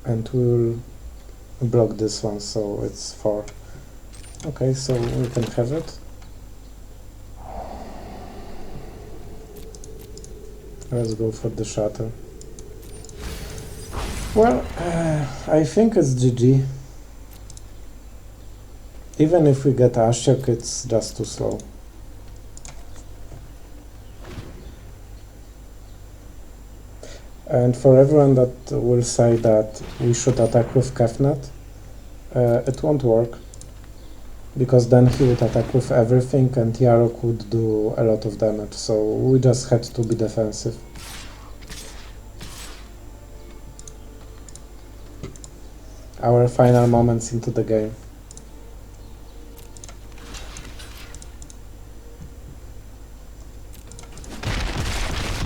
And we'll block this one, so it's 4. Okay, so we can have it. Let's go for the shatter. Well, I think it's GG. Even if we get Ashok, it's just too slow. And for everyone that will say that we should attack with Kefnet, it won't work. Because then he would attack with everything and Yarok would do a lot of damage, so we just had to be defensive. Our final moments into the game.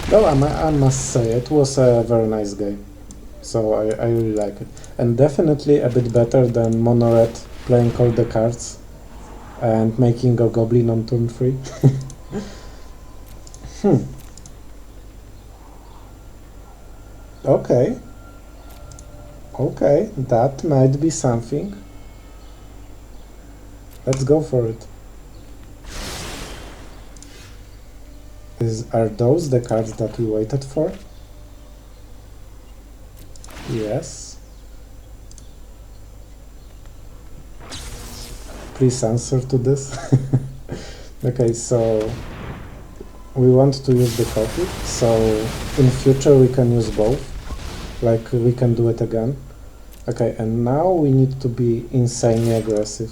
Though I must say, it was a very nice game, so I really like it. And definitely a bit better than Mono Red playing all the cards and making a goblin on turn 3. Okay. Okay, that might be something. Let's go for it. Are those the cards that we waited for? Yes. Please answer to this. Okay, so we want to use the copy, so in future we can use both, like we can do it again. Okay, and now we need to be insanely aggressive.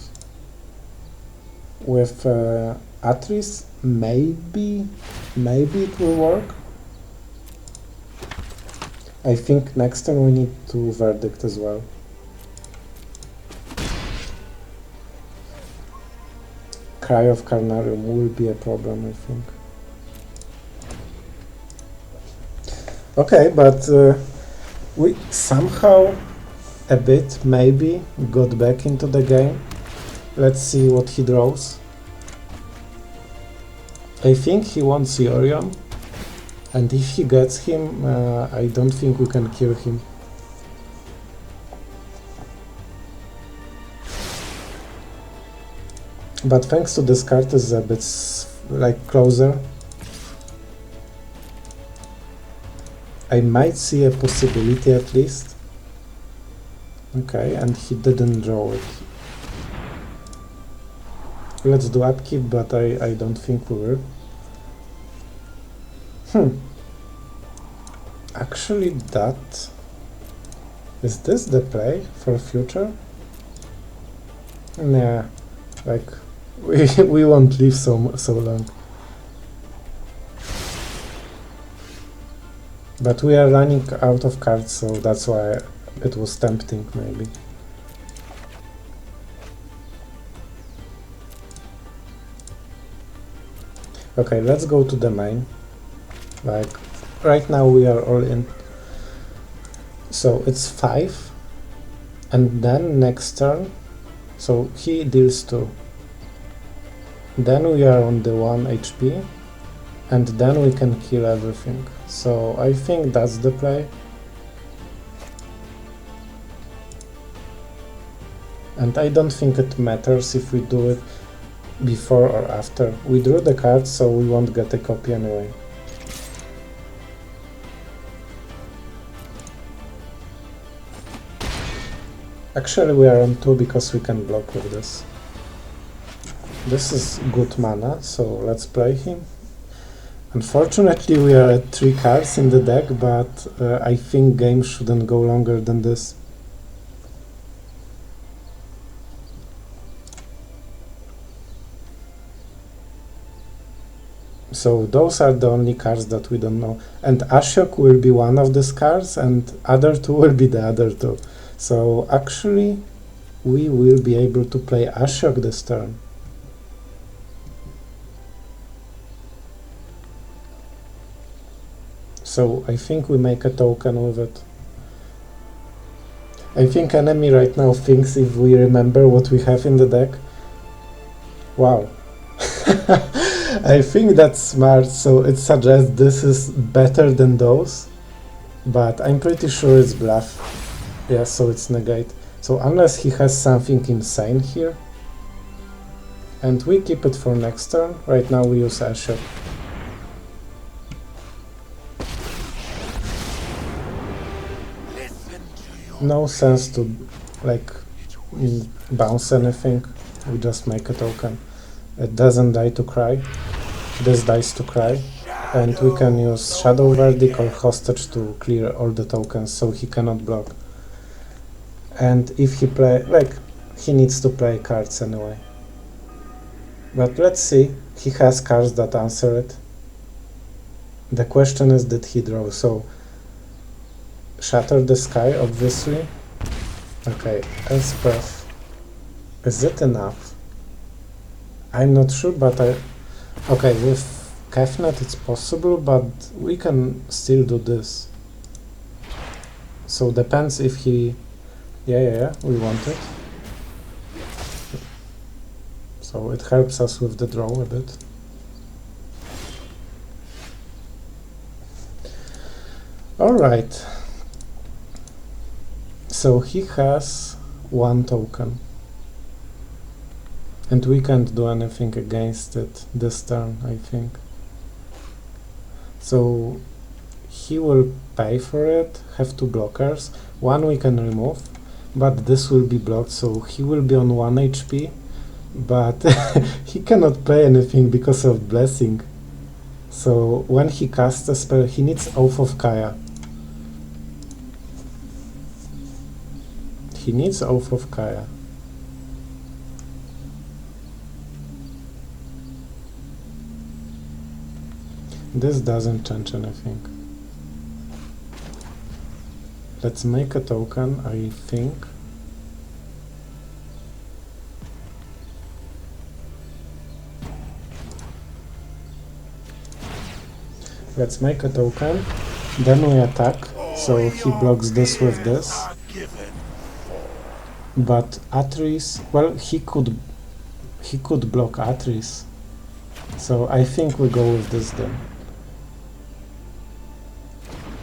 With Atris, maybe it will work. I think next time we need to Verdict as well. Cry of Carnarium will be a problem, I think. Okay, but we somehow a bit, maybe, got back into the game. Let's see what he draws. I think he wants Yorion, and if he gets him, I don't think we can kill him. But thanks to this card is a bit like closer. I might see a possibility at least. Okay, and he didn't draw it. Let's do upkeep, but I don't think we will. Actually, that... Is this the play for future? Nah, like, we won't live so long. But we are running out of cards, so that's why it was tempting, maybe. Okay, let's go to the main. Like, right now we are all in. So it's 5, and then next turn, so he deals 2. Then we are on the 1 HP, and then we can kill everything. So I think that's the play. And I don't think it matters if we do it before or after. We drew the card, so we won't get a copy anyway. Actually, we are on 2 because we can block with this. This is good mana, so let's play him. Unfortunately, we are at 3 cards in the deck, but I think game shouldn't go longer than this. So those are the only cards that we don't know. And Ashok will be one of these cards, and other 2 will be the other 2. So actually, we will be able to play Ashok this turn. So I think we make a token with it. I think enemy right now thinks if we remember what we have in the deck. Wow. I think that's smart, so it suggests this is better than those, but I'm pretty sure it's bluff. Yeah, so it's negate. So unless he has something insane here, and we keep it for next turn. Right now we use Ashok. No sense to like bounce anything. We just make a token. It doesn't die to cry. This dies to cry. And we can use Shadow Verdict or Hostage to clear all the tokens so he cannot block. And if he play, like, he needs to play cards anyway. But let's see, he has cards that answer it. The question is, did he draw? So, Shatter the Sky, obviously. Okay, Elspeth. Is it enough? I'm not sure, but okay, with Kefnet it's possible, but we can still do this. So depends if he... Yeah, we want it. So it helps us with the draw a bit. Alright. So he has 1 token. And we can't do anything against it this turn, I think. So he will pay for it, have 2 blockers. 1 we can remove, but this will be blocked, so he will be on 1 HP. But he cannot play anything because of Blessing. So when he casts a spell, he needs Oath of Kaya. He needs Oath of Kaya. This doesn't change anything. Let's make a token, I think. Let's make a token, then we attack, so he blocks this with this. But Atris, well, he could block Atris. So I think we go with this then.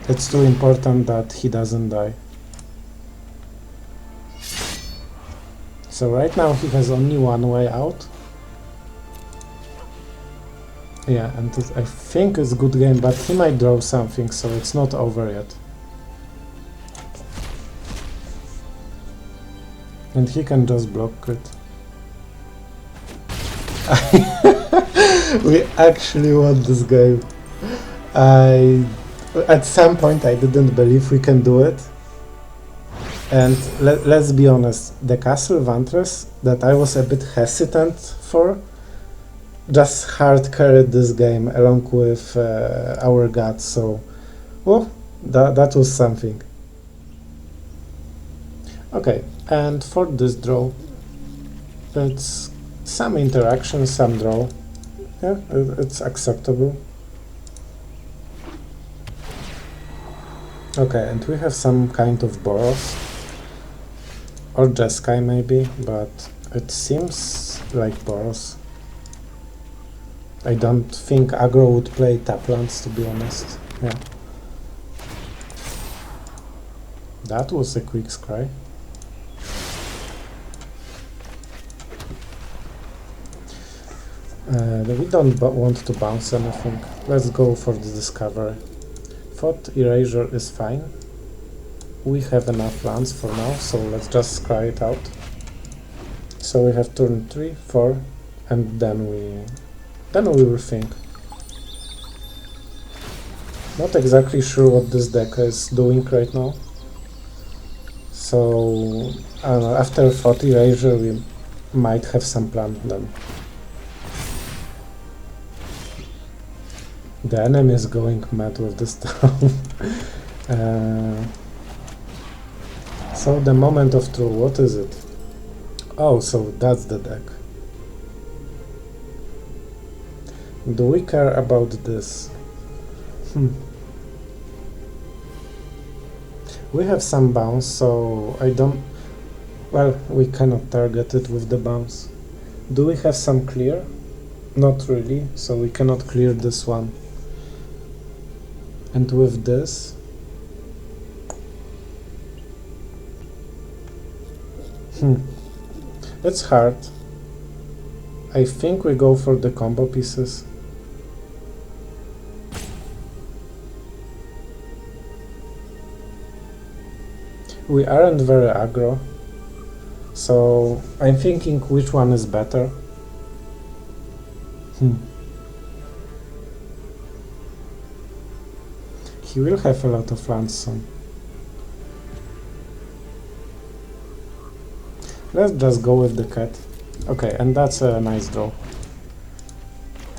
It's too important that he doesn't die. So right now he has only one way out. Yeah, and I think it's a good game, but he might draw something, so it's not over yet. And he can just block it. We actually won this game. At some point I didn't believe we can do it. And let's be honest, the Castle Vantress that I was a bit hesitant for just hard carried this game along with our gods, so well, that was something. Okay, and for this draw, it's some interaction, some draw. Yeah, it's acceptable. Okay, and we have some kind of Boros. Or Jeskai maybe, but it seems like Boros. I don't think aggro would play Taplands, to be honest. Yeah. That was a quick scry. We don't want to bounce anything. Let's go for the discovery. Thought Erasure is fine. We have enough lands for now, so let's just scry it out. So we have turn 3, 4, and then we will think. Not exactly sure what this deck is doing right now. So after Thought Erasure we might have some plan then. The enemy is going mad with this town. So the moment of truth, what is it? Oh, so that's the deck. Do we care about this? We have some bounce, so I don't... Well, we cannot target it with the bounce. Do we have some clear? Not really, so we cannot clear this one. And with this... It's hard. I think we go for the combo pieces. We aren't very aggro, so I'm thinking which one is better. He will have a lot of lands soon. Let's just go with the cat. Okay, and that's a nice draw.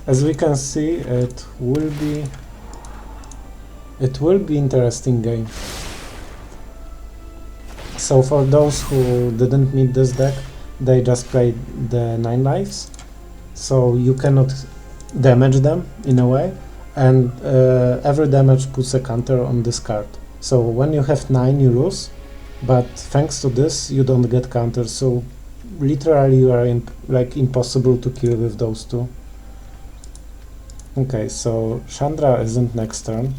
As we can see, it will be interesting game. So for those who didn't meet this deck, they just played the 9 lives, so you cannot damage them in a way, and every damage puts a counter on this card. So when you have 9 you lose, but thanks to this you don't get counters, so literally you are impossible to kill with those two. Okay, so Chandra isn't next turn.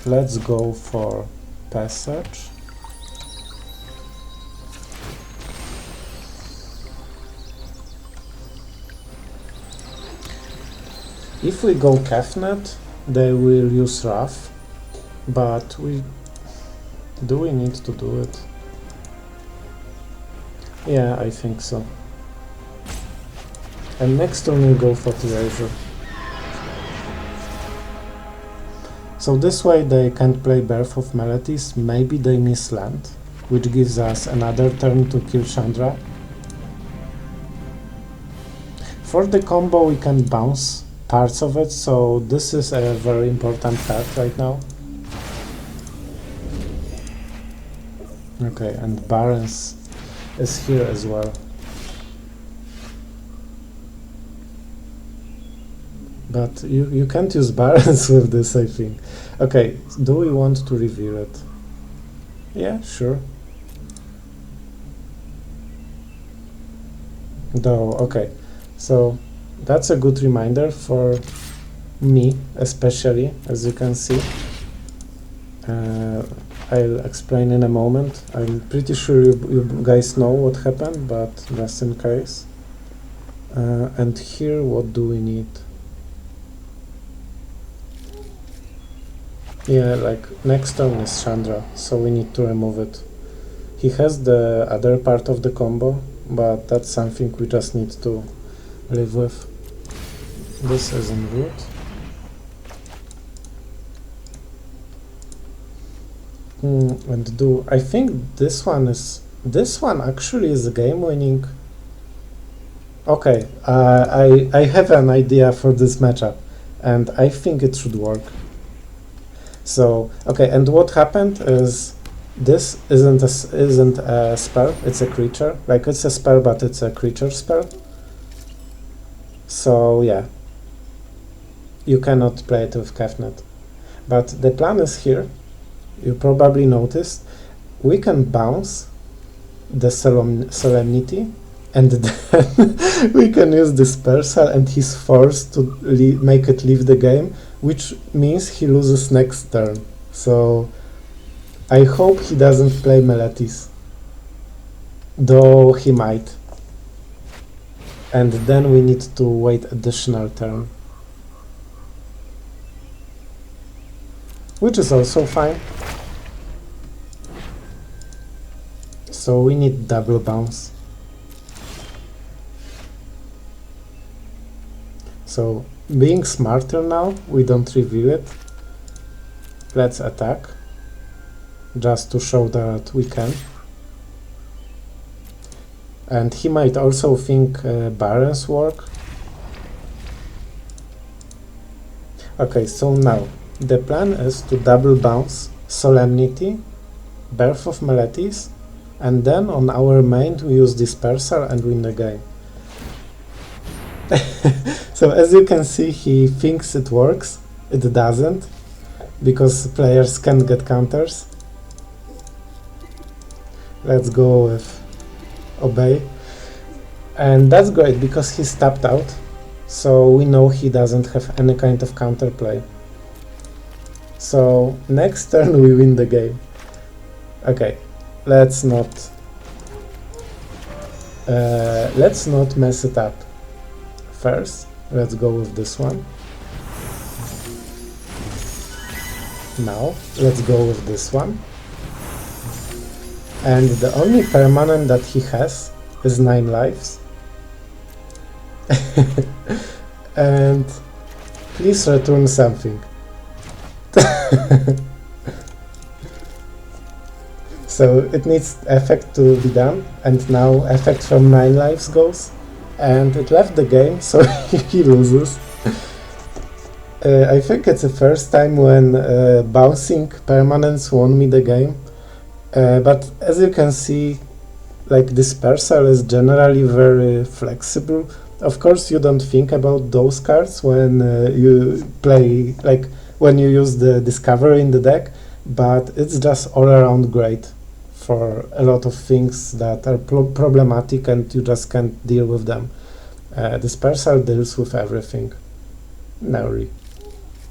Let's go for Passage. If we go Kefnet, they will use Wrath, but do we need to do it? Yeah, I think so. And next turn we go for Erasure. So this way they can't play Birth of Melodies, maybe they miss land, which gives us another turn to kill Chandra. For the combo we can bounce parts of it, so this is a very important card right now. Okay, and Barons is here as well. But you can't use Barons with this, I think. Okay, do we want to reveal it? Yeah, sure. Though, okay, so that's a good reminder for me, especially, as you can see. I'll explain in a moment. I'm pretty sure you guys know what happened, but just in case. And here, what do we need? Yeah, like next turn is Chandra, so we need to remove it. He has the other part of the combo, but that's something we just need to live with. This isn't good. And do I think this one actually is game winning. Okay, I have an idea for this matchup, and I think it should work. So okay, and what happened is this isn't a spell; it's a creature. Like it's a spell, but it's a creature spell. So yeah, you cannot play it with Kefnet. But the plan is here. You probably noticed we can bounce the Solemnity, and then we can use Dispersal, and he's forced to make it leave the game, which means he loses next turn. So I hope he doesn't play Meletis, though he might. And then we need to wait additional turn, which is also fine. So we need double bounce. So being smarter now, we don't reveal it. Let's attack, just to show that we can. And he might also think Barons work. Okay, so now the plan is to double bounce Solemnity, Birth of Meletis, and then on our main we use Dispersal and win the game. So as you can see, he thinks it works. It doesn't, because players can't get counters. Let's go with Obey. And that's great, because he's tapped out, so we know he doesn't have any kind of counterplay. So next turn we win the game. Okay, let's not mess it up. First, let's go with this one. Now, let's go with this one. And the only permanent that he has is 9 lives. And please return something. So it needs effect to be done, and now effect from 9 lives goes, and it left the game, so he loses. I think it's the first time when bouncing permanents won me the game, but as you can see, like Dispersal is generally very flexible. Of course, you don't think about those cards when you play, like when you use the Discovery in the deck, but it's just all around great for a lot of things that are problematic and you just can't deal with them. Dispersal deals with everything. Nary.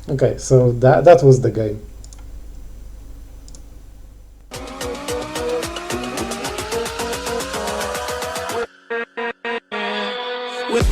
Okay, so that was the game. With